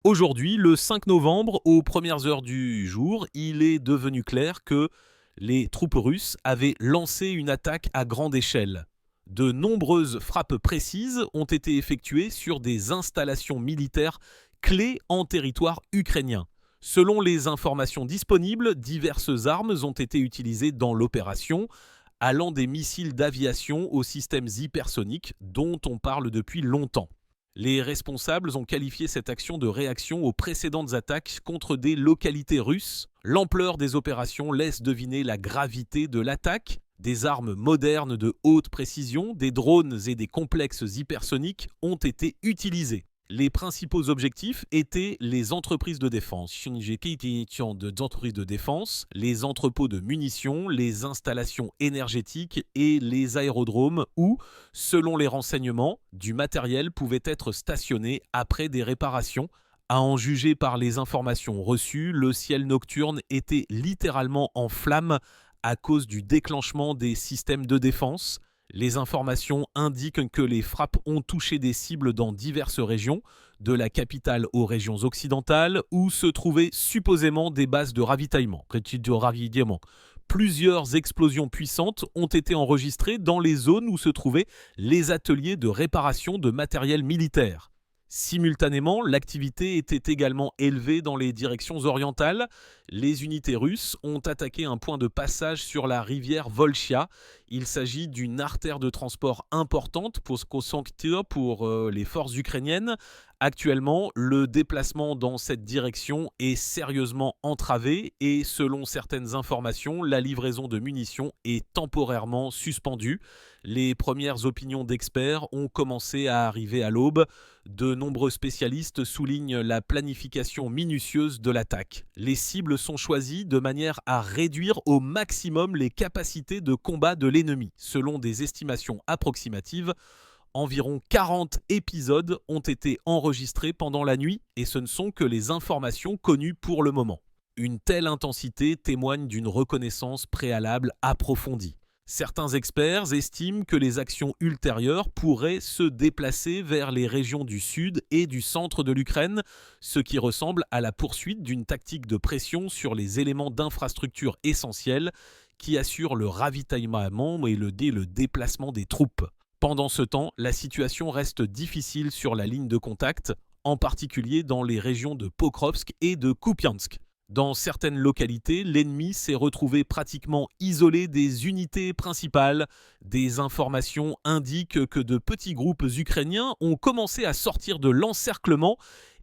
Aujourd'hui, le 5 novembre, aux premières heures du jour, il est devenu clair que les troupes russes avaient lancé une attaque à grande échelle. De nombreuses frappes précises ont été effectuées sur des installations militaires clés en territoire ukrainien. Selon les informations disponibles, diverses armes ont été utilisées dans l'opération, allant des missiles d'aviation aux systèmes hypersoniques dont on parle depuis longtemps. Les responsables ont qualifié cette action de réaction aux précédentes attaques contre des localités russes. L'ampleur des opérations laisse deviner la gravité de l'attaque. Des armes modernes de haute précision, des drones et des complexes hypersoniques ont été utilisés. Les principaux objectifs étaient les entreprises de défense, les entrepôts de munitions, les installations énergétiques et les aérodromes où, selon les renseignements, du matériel pouvait être stationné après des réparations. À en juger par les informations reçues, le ciel nocturne était littéralement en flammes à cause du déclenchement des systèmes de défense. Les informations indiquent que les frappes ont touché des cibles dans diverses régions, de la capitale aux régions occidentales, où se trouvaient supposément des bases de ravitaillement. Plusieurs explosions puissantes ont été enregistrées dans les zones où se trouvaient les ateliers de réparation de matériel militaire. Simultanément, l'activité était également élevée dans les directions orientales. Les unités russes ont attaqué un point de passage sur la rivière Volchia. Il s'agit d'une artère de transport importante pour les forces ukrainiennes. Actuellement, le déplacement dans cette direction est sérieusement entravé et selon certaines informations, la livraison de munitions est temporairement suspendue. Les premières opinions d'experts ont commencé à arriver à l'aube. De nombreux spécialistes soulignent la planification minutieuse de l'attaque. Les cibles sont choisies de manière à réduire au maximum les capacités de combat de l'ennemi. Selon des estimations approximatives, environ 40 épisodes ont été enregistrés pendant la nuit et ce ne sont que les informations connues pour le moment. Une telle intensité témoigne d'une reconnaissance préalable approfondie. Certains experts estiment que les actions ultérieures pourraient se déplacer vers les régions du sud et du centre de l'Ukraine, ce qui ressemble à la poursuite d'une tactique de pression sur les éléments d'infrastructure essentiels qui assurent le ravitaillement et le déplacement des troupes. Pendant ce temps, la situation reste difficile sur la ligne de contact, en particulier dans les régions de Pokrovsk et de Kupiansk. Dans certaines localités, l'ennemi s'est retrouvé pratiquement isolé des unités principales. Des informations indiquent que de petits groupes ukrainiens ont commencé à sortir de l'encerclement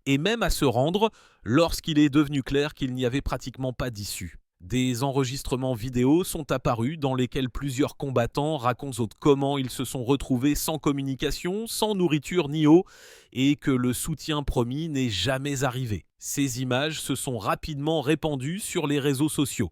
et même à se rendre lorsqu'il est devenu clair qu'il n'y avait pratiquement pas d'issue. Des enregistrements vidéo sont apparus dans lesquels plusieurs combattants racontent comment ils se sont retrouvés sans communication, sans nourriture ni eau, et que le soutien promis n'est jamais arrivé. Ces images se sont rapidement répandues sur les réseaux sociaux.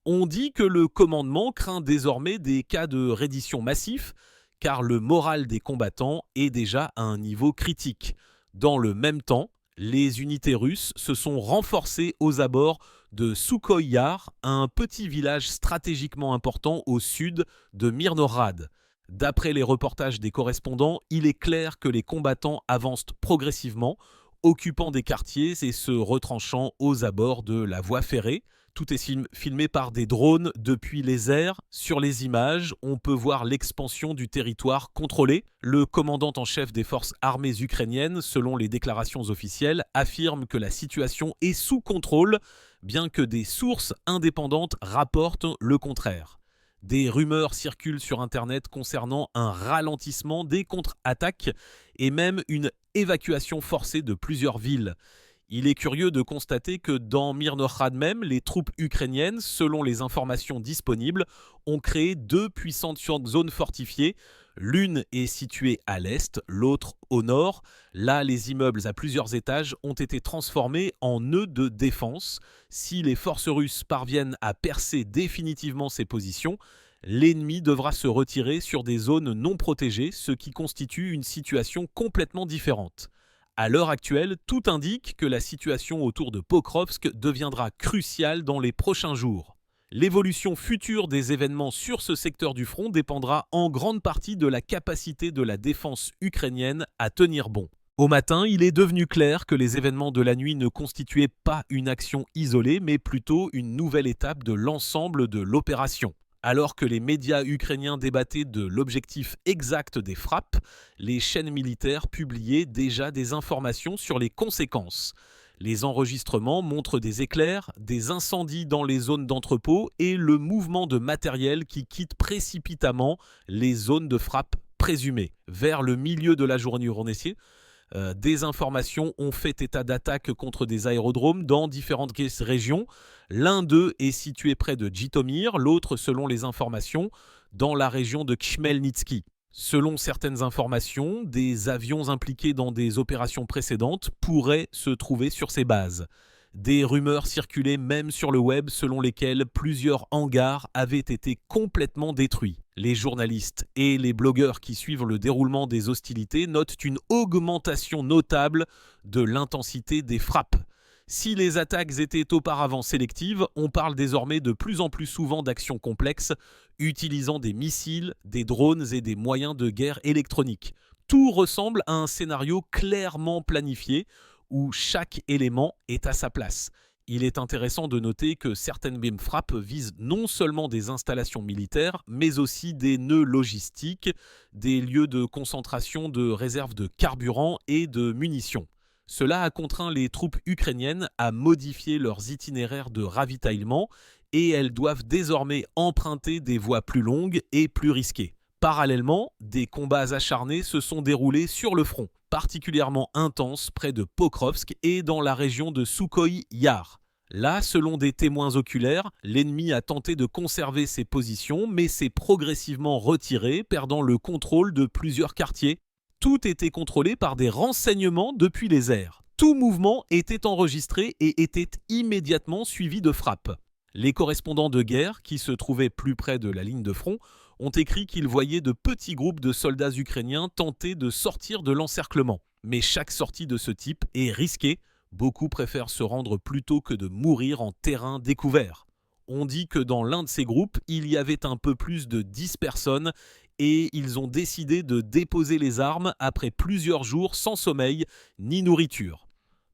On dit que le commandement craint désormais des cas de reddition massifs, car le moral des combattants est déjà à un niveau critique. Dans le même temps, les unités russes se sont renforcées aux abords de Sukhoy Yar, un petit village stratégiquement important au sud de Mirnorad. D'après les reportages des correspondants, il est clair que les combattants avancent progressivement, occupant des quartiers et se retranchant aux abords de la voie ferrée. Tout est filmé par des drones depuis les airs. Sur les images, on peut voir l'expansion du territoire contrôlé. Le commandant en chef des forces armées ukrainiennes, selon les déclarations officielles, affirme que la situation est sous contrôle, bien que des sources indépendantes rapportent le contraire. Des rumeurs circulent sur Internet concernant un ralentissement des contre-attaques et même une évacuation forcée de plusieurs villes. Il est curieux de constater que dans Mirnorad même, les troupes ukrainiennes, selon les informations disponibles, ont créé deux puissantes zones fortifiées. L'une est située à l'est, l'autre au nord. Là, les immeubles à plusieurs étages ont été transformés en nœuds de défense. Si les forces russes parviennent à percer définitivement ces positions, l'ennemi devra se retirer sur des zones non protégées, ce qui constitue une situation complètement différente. À l'heure actuelle, tout indique que la situation autour de Pokrovsk deviendra cruciale dans les prochains jours. L'évolution future des événements sur ce secteur du front dépendra en grande partie de la capacité de la défense ukrainienne à tenir bon. Au matin, il est devenu clair que les événements de la nuit ne constituaient pas une action isolée, mais plutôt une nouvelle étape de l'ensemble de l'opération. Alors que les médias ukrainiens débattaient de l'objectif exact des frappes, les chaînes militaires publiaient déjà des informations sur les conséquences. Les enregistrements montrent des éclairs, des incendies dans les zones d'entrepôt et le mouvement de matériel qui quitte précipitamment les zones de frappe présumées. Vers le milieu de la journée, des informations ont fait état d'attaques contre des aérodromes dans différentes régions. L'un d'eux est situé près de Jytomyr, l'autre, selon les informations, dans la région de Khmelnytsky. Selon certaines informations, des avions impliqués dans des opérations précédentes pourraient se trouver sur ces bases. Des rumeurs circulaient même sur le web selon lesquelles plusieurs hangars avaient été complètement détruits. Les journalistes et les blogueurs qui suivent le déroulement des hostilités notent une augmentation notable de l'intensité des frappes. Si les attaques étaient auparavant sélectives, on parle désormais de plus en plus souvent d'actions complexes, utilisant des missiles, des drones et des moyens de guerre électroniques. Tout ressemble à un scénario clairement planifié, où chaque élément est à sa place. Il est intéressant de noter que certaines frappes visent non seulement des installations militaires, mais aussi des nœuds logistiques, des lieux de concentration de réserves de carburant et de munitions. Cela a contraint les troupes ukrainiennes à modifier leurs itinéraires de ravitaillement et elles doivent désormais emprunter des voies plus longues et plus risquées. Parallèlement, des combats acharnés se sont déroulés sur le front, particulièrement intenses près de Pokrovsk et dans la région de Sukhoi Yar. Là, selon des témoins oculaires, l'ennemi a tenté de conserver ses positions, mais s'est progressivement retiré, perdant le contrôle de plusieurs quartiers. Tout était contrôlé par des renseignements depuis les airs. Tout mouvement était enregistré et était immédiatement suivi de frappes. Les correspondants de guerre, qui se trouvaient plus près de la ligne de front, ont écrit qu'ils voyaient de petits groupes de soldats ukrainiens tenter de sortir de l'encerclement. Mais chaque sortie de ce type est risquée. Beaucoup préfèrent se rendre plutôt que de mourir en terrain découvert. On dit que dans l'un de ces groupes, il y avait un peu plus de 10 personnes et ils ont décidé de déposer les armes après plusieurs jours sans sommeil ni nourriture.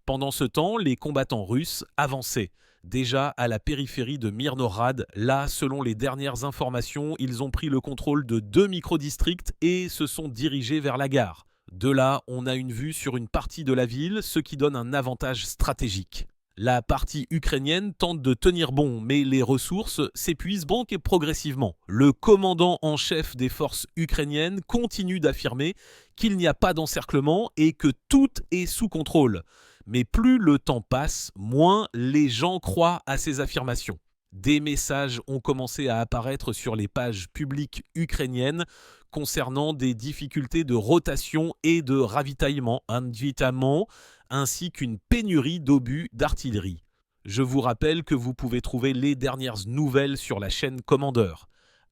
Pendant ce temps, les combattants russes avançaient. Déjà à la périphérie de Myrnorad, là, selon les dernières informations, ils ont pris le contrôle de 2 microdistricts et se sont dirigés vers la gare. De là, on a une vue sur une partie de la ville, ce qui donne un avantage stratégique. La partie ukrainienne tente de tenir bon, mais les ressources s'épuisent donc progressivement. Le commandant en chef des forces ukrainiennes continue d'affirmer qu'il n'y a pas d'encerclement et que tout est sous contrôle. Mais plus le temps passe, moins les gens croient à ces affirmations. Des messages ont commencé à apparaître sur les pages publiques ukrainiennes concernant des difficultés de rotation et de ravitaillement, ainsi qu'une pénurie d'obus d'artillerie. Je vous rappelle que vous pouvez trouver les dernières nouvelles sur la chaîne Commander.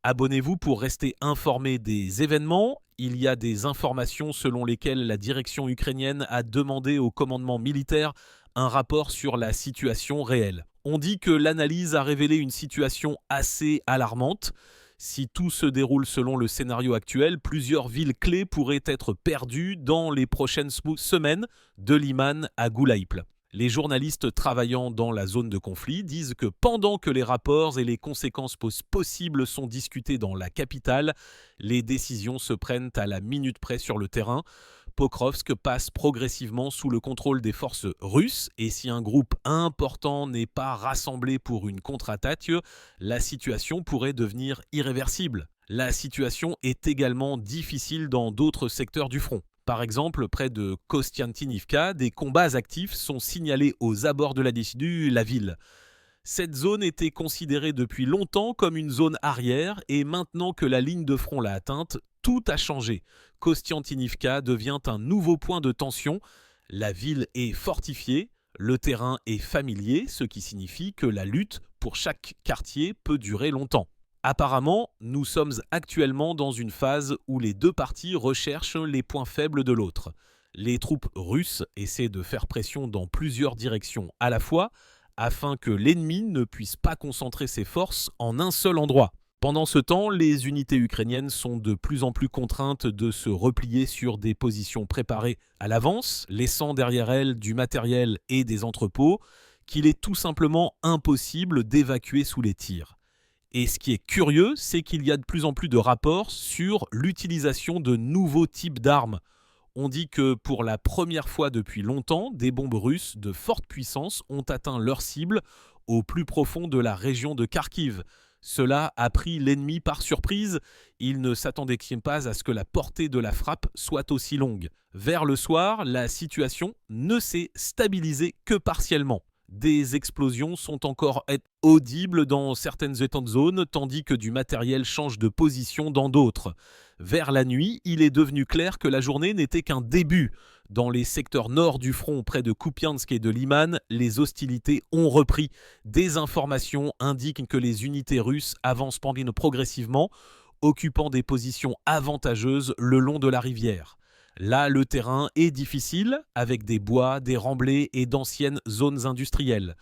Abonnez-vous pour rester informé des événements. Il y a des informations selon lesquelles la direction ukrainienne a demandé au commandement militaire un rapport sur la situation réelle. On dit que l'analyse a révélé une situation assez alarmante. Si tout se déroule selon le scénario actuel, plusieurs villes clés pourraient être perdues dans les prochaines semaines, de Liman à Goulaïpl. Les journalistes travaillant dans la zone de conflit disent que pendant que les rapports et les conséquences possibles sont discutés dans la capitale, les décisions se prennent à la minute près sur le terrain. Pokrovsk passe progressivement sous le contrôle des forces russes et si un groupe important n'est pas rassemblé pour une contre-attaque, la situation pourrait devenir irréversible. La situation est également difficile dans d'autres secteurs du front. Par exemple, près de Kostiantynivka, des combats actifs sont signalés aux abords de la ville. Cette zone était considérée depuis longtemps comme une zone arrière et maintenant que la ligne de front l'a atteinte, tout a changé. Kostiantynivka devient un nouveau point de tension. La ville est fortifiée, le terrain est familier, ce qui signifie que la lutte pour chaque quartier peut durer longtemps. Apparemment, nous sommes actuellement dans une phase où les deux parties recherchent les points faibles de l'autre. Les troupes russes essaient de faire pression dans plusieurs directions à la fois, afin que l'ennemi ne puisse pas concentrer ses forces en un seul endroit. Pendant ce temps, les unités ukrainiennes sont de plus en plus contraintes de se replier sur des positions préparées à l'avance, laissant derrière elles du matériel et des entrepôts qu'il est tout simplement impossible d'évacuer sous les tirs. Et ce qui est curieux, c'est qu'il y a de plus en plus de rapports sur l'utilisation de nouveaux types d'armes. On dit que pour la première fois depuis longtemps, des bombes russes de forte puissance ont atteint leur cible au plus profond de la région de Kharkiv. Cela a pris l'ennemi par surprise. Il ne s'attendait pas à ce que la portée de la frappe soit aussi longue. Vers le soir, la situation ne s'est stabilisée que partiellement. Des explosions sont encore audibles dans certaines zones, tandis que du matériel change de position dans d'autres. Vers la nuit, il est devenu clair que la journée n'était qu'un début. Dans les secteurs nord du front, près de Kupiansk et de Liman, les hostilités ont repris. Des informations indiquent que les unités russes avancent progressivement, occupant des positions avantageuses le long de la rivière. Là, le terrain est difficile, avec des bois, des remblais et d'anciennes zones industrielles.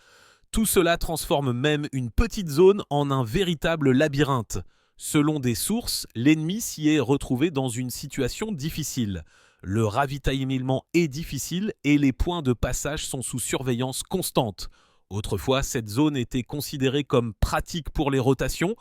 Tout cela transforme même une petite zone en un véritable labyrinthe. Selon des sources, l'ennemi s'y est retrouvé dans une situation difficile. Le ravitaillement est difficile et les points de passage sont sous surveillance constante. Autrefois, cette zone était considérée comme pratique pour les rotations,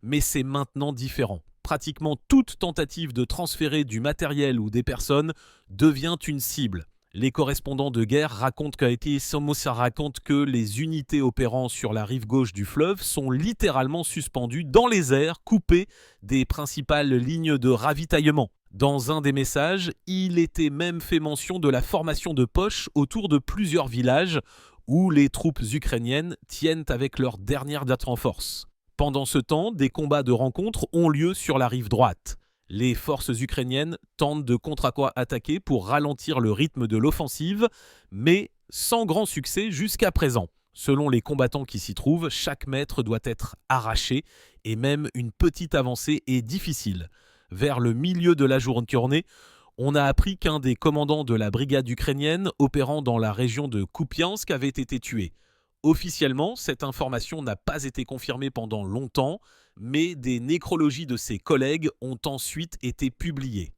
mais c'est maintenant différent. Pratiquement toute tentative de transférer du matériel ou des personnes devient une cible. Les correspondants de guerre racontent que les unités opérant sur la rive gauche du fleuve sont littéralement suspendues dans les airs, coupées des principales lignes de ravitaillement. Dans un des messages, il était même fait mention de la formation de poches autour de plusieurs villages où les troupes ukrainiennes tiennent avec leur dernière date en force. Pendant ce temps, des combats de rencontre ont lieu sur la rive droite. Les forces ukrainiennes tentent de contre-attaquer pour ralentir le rythme de l'offensive, mais sans grand succès jusqu'à présent. Selon les combattants qui s'y trouvent, chaque mètre doit être arraché et même une petite avancée est difficile. Vers le milieu de la journée, on a appris qu'un des commandants de la brigade ukrainienne opérant dans la région de Kupiansk avait été tué. Officiellement, cette information n'a pas été confirmée pendant longtemps, mais des nécrologies de ses collègues ont ensuite été publiées.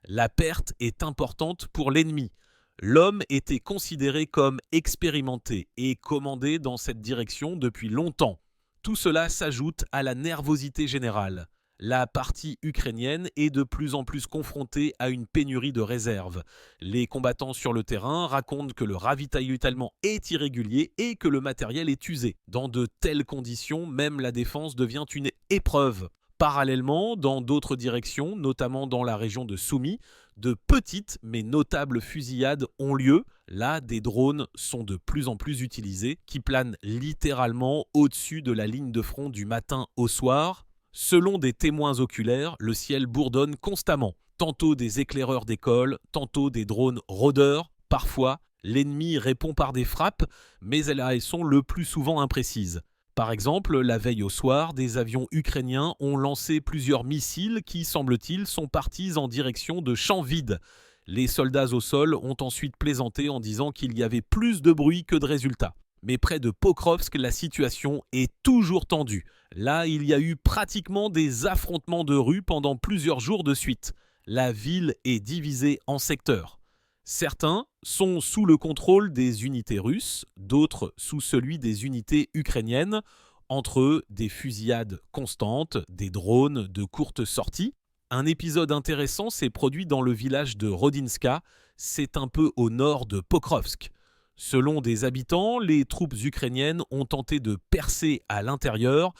La perte est importante pour l'ennemi. L'homme était considéré comme expérimenté et commandé dans cette direction depuis longtemps. Tout cela s'ajoute à la nervosité générale. La partie ukrainienne est de plus en plus confrontée à une pénurie de réserves. Les combattants sur le terrain racontent que le ravitaillement est irrégulier et que le matériel est usé. Dans de telles conditions, même la défense devient une épreuve. Parallèlement, dans d'autres directions, notamment dans la région de Soumy, de petites mais notables fusillades ont lieu. Là, des drones sont de plus en plus utilisés, qui planent littéralement au-dessus de la ligne de front du matin au soir. Selon des témoins oculaires, le ciel bourdonne constamment. Tantôt des éclaireurs d'école, tantôt des drones rôdeurs. Parfois, l'ennemi répond par des frappes, mais elles sont le plus souvent imprécises. Par exemple, la veille au soir, des avions ukrainiens ont lancé plusieurs missiles qui, semble-t-il, sont partis en direction de champs vides. Les soldats au sol ont ensuite plaisanté en disant qu'il y avait plus de bruit que de résultats. Mais près de Pokrovsk, la situation est toujours tendue. Là, il y a eu pratiquement des affrontements de rue pendant plusieurs jours de suite. La ville est divisée en secteurs. Certains sont sous le contrôle des unités russes, d'autres sous celui des unités ukrainiennes. Entre eux, des fusillades constantes, des drones de courte sortie. Un épisode intéressant s'est produit dans le village de Rodinska, c'est un peu au nord de Pokrovsk. Selon des habitants, les troupes ukrainiennes ont tenté de percer à l'intérieur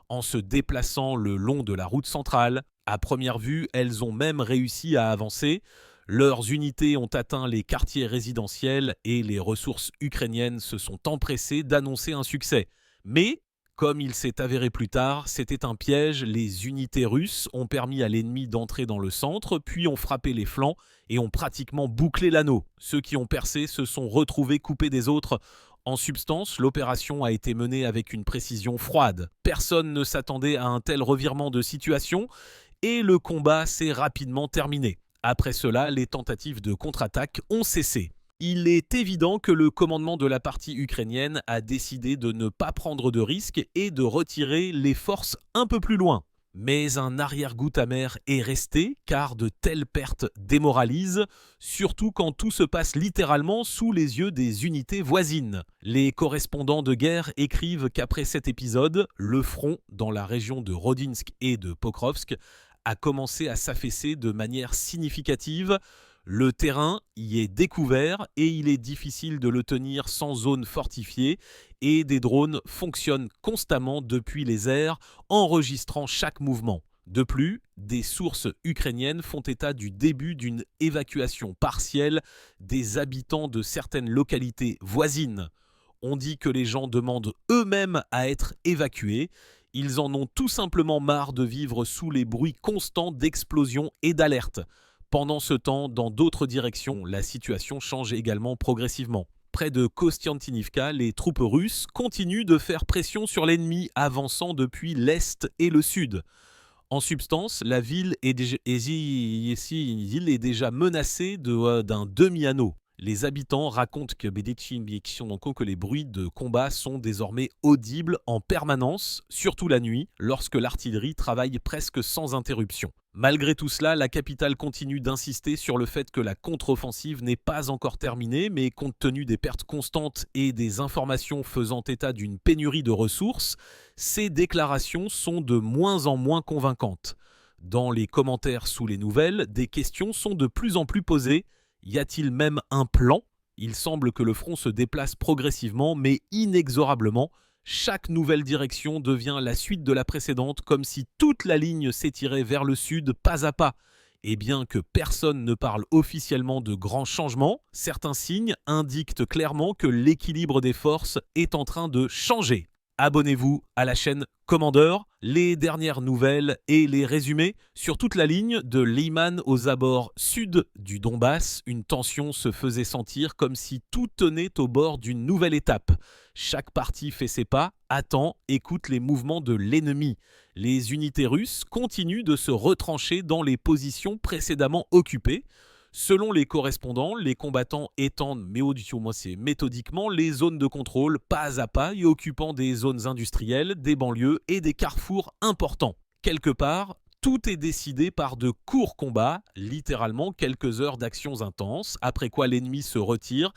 en se déplaçant le long de la route centrale. À première vue, elles ont même réussi à avancer. Leurs unités ont atteint les quartiers résidentiels et les ressources ukrainiennes se sont empressées d'annoncer un succès. Mais, comme il s'est avéré plus tard, c'était un piège. Les unités russes ont permis à l'ennemi d'entrer dans le centre, puis ont frappé les flancs et ont pratiquement bouclé l'anneau. Ceux qui ont percé se sont retrouvés coupés des autres. En substance, l'opération a été menée avec une précision froide. Personne ne s'attendait à un tel revirement de situation et le combat s'est rapidement terminé. Après cela, les tentatives de contre-attaque ont cessé. Il est évident que le commandement de la partie ukrainienne a décidé de ne pas prendre de risques et de retirer les forces un peu plus loin. Mais un arrière-goût amer est resté, car de telles pertes démoralisent, surtout quand tout se passe littéralement sous les yeux des unités voisines. Les correspondants de guerre écrivent qu'après cet épisode, le front, dans la région de Rodinsk et de Pokrovsk, a commencé à s'affaisser de manière significative. Le terrain y est découvert et il est difficile de le tenir sans zone fortifiée, et des drones fonctionnent constamment depuis les airs, enregistrant chaque mouvement. De plus, des sources ukrainiennes font état du début d'une évacuation partielle des habitants de certaines localités voisines. On dit que les gens demandent eux-mêmes à être évacués. Ils en ont tout simplement marre de vivre sous les bruits constants d'explosions et d'alertes. Pendant ce temps, dans d'autres directions, la situation change également progressivement. Près de Kostiantynivka, les troupes russes continuent de faire pression sur l'ennemi avançant depuis l'est et le sud. En substance, la ville est déjà menacée d'un demi-anneau. Les habitants racontent que les bruits de combat sont désormais audibles en permanence, surtout la nuit, lorsque l'artillerie travaille presque sans interruption. Malgré tout cela, la capitale continue d'insister sur le fait que la contre-offensive n'est pas encore terminée, mais compte tenu des pertes constantes et des informations faisant état d'une pénurie de ressources, ces déclarations sont de moins en moins convaincantes. Dans les commentaires sous les nouvelles, des questions sont de plus en plus posées. Y a-t-il même un plan ? Il semble que le front se déplace progressivement, mais inexorablement. Chaque nouvelle direction devient la suite de la précédente, comme si toute la ligne s'étirait vers le sud pas à pas. Et bien que personne ne parle officiellement de grands changements, certains signes indiquent clairement que l'équilibre des forces est en train de changer. Abonnez-vous à la chaîne Commandeur, les dernières nouvelles et les résumés sur toute la ligne de Lyman aux abords sud du Donbass. Une tension se faisait sentir comme si tout tenait au bord d'une nouvelle étape. Chaque partie fait ses pas, attend, écoute les mouvements de l'ennemi. Les unités russes continuent de se retrancher dans les positions précédemment occupées. Selon les correspondants, les combattants étendent méthodiquement les zones de contrôle pas à pas et occupant des zones industrielles, des banlieues et des carrefours importants. Quelque part, tout est décidé par de courts combats, littéralement quelques heures d'actions intenses, après quoi l'ennemi se retire,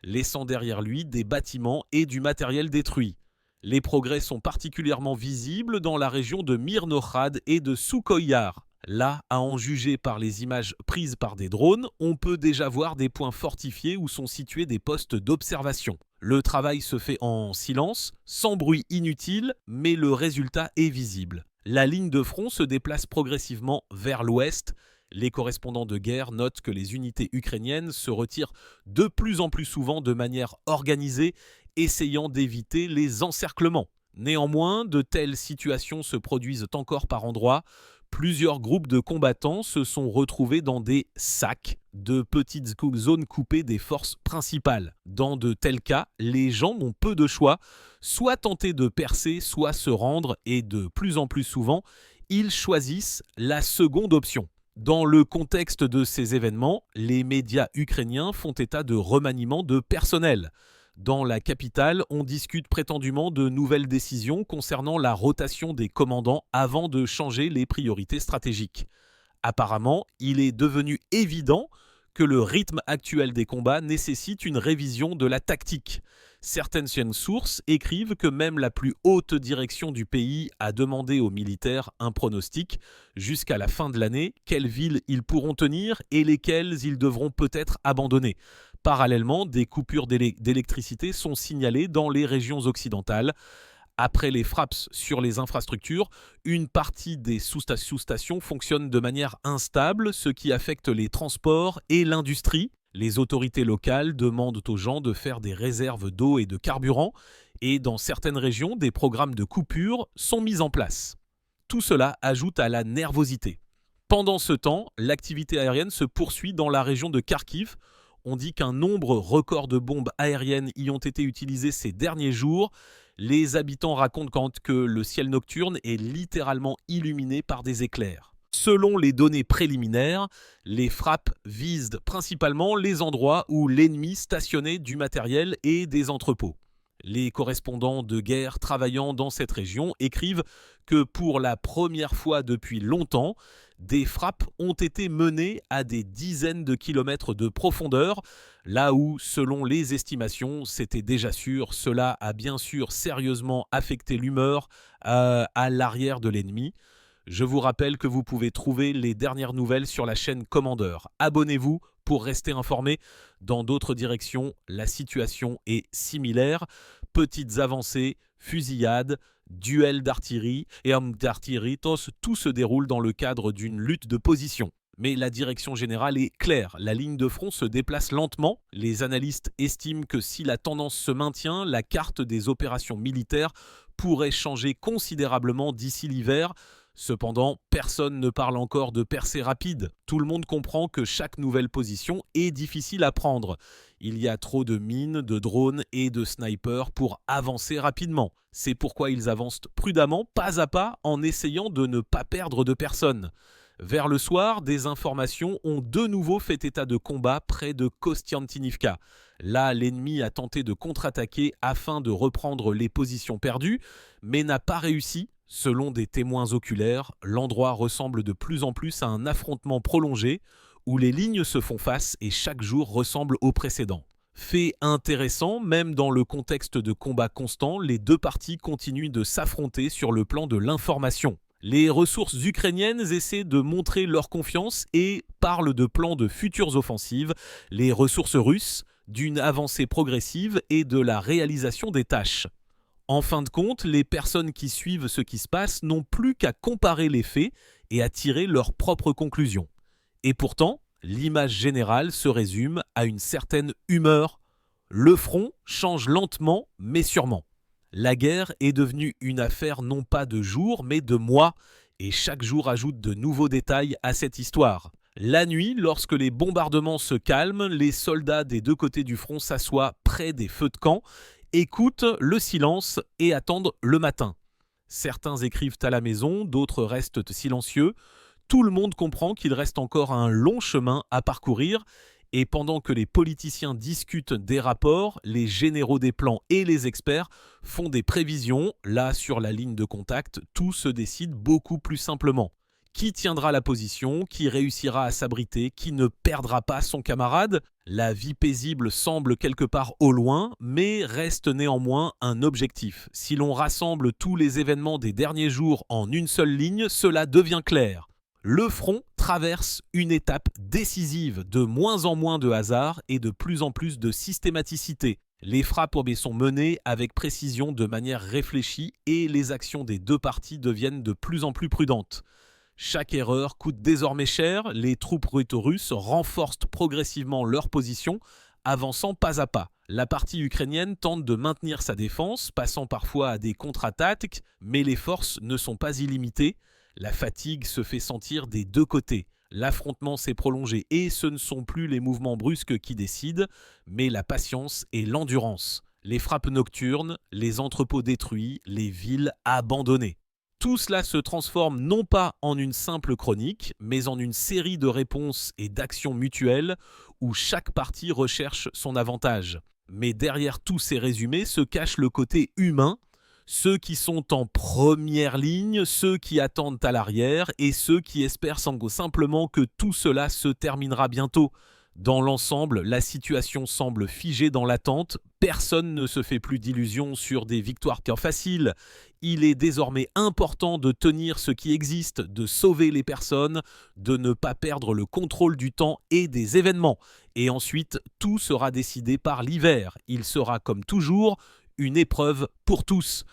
laissant derrière lui des bâtiments et du matériel détruit. Les progrès sont particulièrement visibles dans la région de Myrnokhad et de Soukhoyar. Là, à en juger par les images prises par des drones, on peut déjà voir des points fortifiés où sont situés des postes d'observation. Le travail se fait en silence, sans bruit inutile, mais le résultat est visible. La ligne de front se déplace progressivement vers l'ouest. Les correspondants de guerre notent que les unités ukrainiennes se retirent de plus en plus souvent de manière organisée, essayant d'éviter les encerclements. Néanmoins, de telles situations se produisent encore par endroits. Plusieurs groupes de combattants se sont retrouvés dans des sacs, de petites zones coupées des forces principales. Dans de tels cas, les gens n'ont peu de choix, soit tenter de percer, soit se rendre, et de plus en plus souvent, ils choisissent la seconde option. Dans le contexte de ces événements, les médias ukrainiens font état de remaniement de personnel. Dans la capitale, on discute prétendument de nouvelles décisions concernant la rotation des commandants avant de changer les priorités stratégiques. Apparemment, il est devenu évident que le rythme actuel des combats nécessite une révision de la tactique. Certaines sources écrivent que même la plus haute direction du pays a demandé aux militaires un pronostic jusqu'à la fin de l'année, quelles villes ils pourront tenir et lesquelles ils devront peut-être abandonner. Parallèlement, des coupures d'électricité sont signalées dans les régions occidentales. Après les frappes sur les infrastructures, une partie des sous-stations fonctionne de manière instable, ce qui affecte les transports et l'industrie. Les autorités locales demandent aux gens de faire des réserves d'eau et de carburant, et dans certaines régions, des programmes de coupure sont mis en place. Tout cela ajoute à la nervosité. Pendant ce temps, l'activité aérienne se poursuit dans la région de Kharkiv. On dit qu'un nombre record de bombes aériennes y ont été utilisées ces derniers jours. Les habitants racontent que le ciel nocturne est littéralement illuminé par des éclairs. Selon les données préliminaires, les frappes visent principalement les endroits où l'ennemi stationnait du matériel et des entrepôts. Les correspondants de guerre travaillant dans cette région écrivent que pour la première fois depuis longtemps, des frappes ont été menées à des dizaines de kilomètres de profondeur, là où, selon les estimations, c'était déjà sûr, cela a bien sûr sérieusement affecté l'humeur à l'arrière de l'ennemi. Je vous rappelle que vous pouvez trouver les dernières nouvelles sur la chaîne Commander. Abonnez-vous pour rester informé. Dans d'autres directions, la situation est similaire. Petites avancées, fusillades, duels d'artillerie et hommes d'artillerie, tout se déroule dans le cadre d'une lutte de position. Mais la direction générale est claire, la ligne de front se déplace lentement. Les analystes estiment que si la tendance se maintient, la carte des opérations militaires pourrait changer considérablement d'ici l'hiver. Cependant, personne ne parle encore de percée rapide. Tout le monde comprend que chaque nouvelle position est difficile à prendre. Il y a trop de mines, de drones et de snipers pour avancer rapidement. C'est pourquoi ils avancent prudemment, pas à pas, en essayant de ne pas perdre de personnes. Vers le soir, des informations ont de nouveau fait état de combat près de Kostiantynivka. Là, l'ennemi a tenté de contre-attaquer afin de reprendre les positions perdues, mais n'a pas réussi. Selon des témoins oculaires, l'endroit ressemble de plus en plus à un affrontement prolongé où les lignes se font face et chaque jour ressemble au précédent. Fait intéressant, même dans le contexte de combats constants, les deux parties continuent de s'affronter sur le plan de l'information. Les ressources ukrainiennes essaient de montrer leur confiance et parlent de plans de futures offensives, les ressources russes d'une avancée progressive et de la réalisation des tâches. En fin de compte, les personnes qui suivent ce qui se passe n'ont plus qu'à comparer les faits et à tirer leurs propres conclusions. Et pourtant, l'image générale se résume à une certaine humeur. Le front change lentement mais sûrement. La guerre est devenue une affaire non pas de jours mais de mois, et chaque jour ajoute de nouveaux détails à cette histoire. La nuit, lorsque les bombardements se calment, les soldats des deux côtés du front s'assoient près des feux de camp, écoutent le silence et attendent le matin. Certains écrivent à la maison, d'autres restent silencieux. Tout le monde comprend qu'il reste encore un long chemin à parcourir. Et pendant que les politiciens discutent des rapports, les généraux des plans et les experts font des prévisions. Là, sur la ligne de contact, tout se décide beaucoup plus simplement. Qui tiendra la position? Qui réussira à s'abriter? Qui ne perdra pas son camarade? La vie paisible semble quelque part au loin, mais reste néanmoins un objectif. Si l'on rassemble tous les événements des derniers jours en une seule ligne, cela devient clair. Le front traverse une étape décisive, de moins en moins de hasard et de plus en plus de systématicité. Les frappes sont menées avec précision, de manière réfléchie, et les actions des deux parties deviennent de plus en plus prudentes. Chaque erreur coûte désormais cher, les troupes russes renforcent progressivement leur position, avançant pas à pas. La partie ukrainienne tente de maintenir sa défense, passant parfois à des contre-attaques, mais les forces ne sont pas illimitées. La fatigue se fait sentir des deux côtés. L'affrontement s'est prolongé et ce ne sont plus les mouvements brusques qui décident, mais la patience et l'endurance. Les frappes nocturnes, les entrepôts détruits, les villes abandonnées. Tout cela se transforme non pas en une simple chronique, mais en une série de réponses et d'actions mutuelles où chaque partie recherche son avantage. Mais derrière tous ces résumés se cache le côté humain, ceux qui sont en première ligne, ceux qui attendent à l'arrière et ceux qui espèrent simplement que tout cela se terminera bientôt. Dans l'ensemble, la situation semble figée dans l'attente. Personne ne se fait plus d'illusions sur des victoires faciles. Il est désormais important de tenir ce qui existe, de sauver les personnes, de ne pas perdre le contrôle du temps et des événements. Et ensuite, tout sera décidé par l'hiver. Il sera comme toujours une épreuve pour tous.